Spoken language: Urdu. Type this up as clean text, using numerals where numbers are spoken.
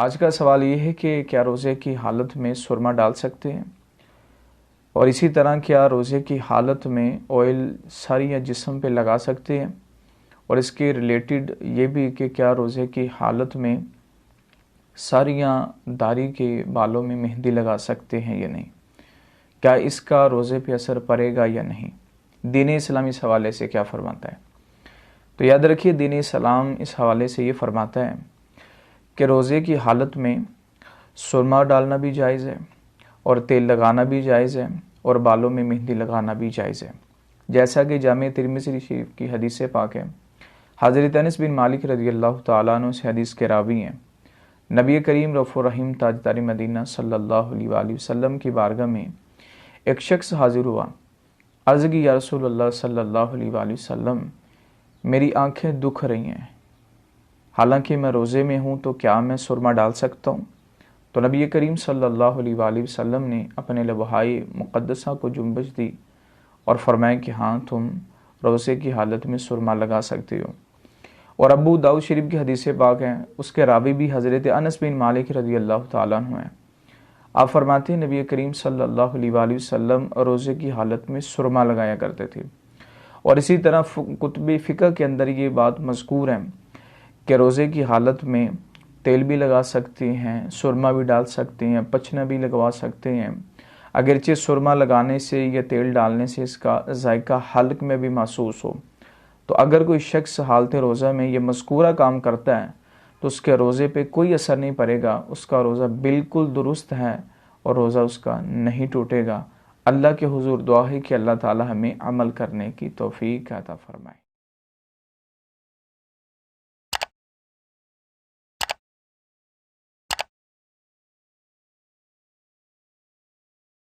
آج کا سوال یہ ہے کہ کیا روزے کی حالت میں سرما ڈال سکتے ہیں، اور اسی طرح کیا روزے کی حالت میں آئل سر یا جسم پہ لگا سکتے ہیں، اور اس کے ریلیٹڈ یہ بھی کہ کیا روزے کی حالت میں سر یا داڑھی کے بالوں میں مہندی لگا سکتے ہیں یا نہیں، کیا اس کا روزے پہ اثر پڑے گا یا نہیں، دین اسلام اس حوالے سے کیا فرماتا ہے۔ تو یاد رکھیے دین اسلام اس حوالے سے یہ فرماتا ہے کہ روزے کی حالت میں سرما ڈالنا بھی جائز ہے، اور تیل لگانا بھی جائز ہے، اور بالوں میں مہندی لگانا بھی جائز ہے، جیسا کہ جامع ترمذی شریف کی حدیث پاک ہے۔ حضرت انس بن مالک رضی اللہ تعالیٰ عنہ سے حدیث کے راوی ہیں، نبی کریم رؤوف الرحیم تاجدار مدینہ صلی اللہ علیہ وآلہ وسلم کی بارگاہ میں ایک شخص حاضر ہوا، عرض کی یا رسول اللہ صلی اللہ علیہ وآلہ وسلم، میری آنکھیں دکھ رہی ہیں، حالانکہ میں روزے میں ہوں، تو کیا میں سرما ڈال سکتا ہوں؟ تو نبی کریم صلی اللہ علیہ وآلہ وسلم نے اپنے لبہائے مقدسہ کو جنبش دی اور فرمایا کہ ہاں، تم روزے کی حالت میں سرما لگا سکتے ہو۔ اور ابو داؤد شریف کی حدیث پاک ہیں، اس کے راوی بھی حضرت انس بن مالک رضی اللہ تعالیٰ عنہ ہیں۔ آپ فرماتے ہیں نبی کریم صلی اللہ علیہ وآلہ وسلم روزے کی حالت میں سرما لگایا کرتے تھے، اور اسی طرح کتب فقہ کے اندر یہ بات مذکور ہے کہ روزے کی حالت میں تیل بھی لگا سکتے ہیں، سرما بھی ڈال سکتے ہیں، پچنا بھی لگوا سکتے ہیں، اگرچہ سرما لگانے سے یا تیل ڈالنے سے اس کا ذائقہ حلق میں بھی محسوس ہو۔ تو اگر کوئی شخص حالت روزہ میں یہ مذکورہ کام کرتا ہے تو اس کے روزے پہ کوئی اثر نہیں پڑے گا، اس کا روزہ بالکل درست ہے اور روزہ اس کا نہیں ٹوٹے گا۔ اللہ کے حضور دعا ہے کہ اللہ تعالی ہمیں عمل کرنے کی توفیق عطا فرمائے۔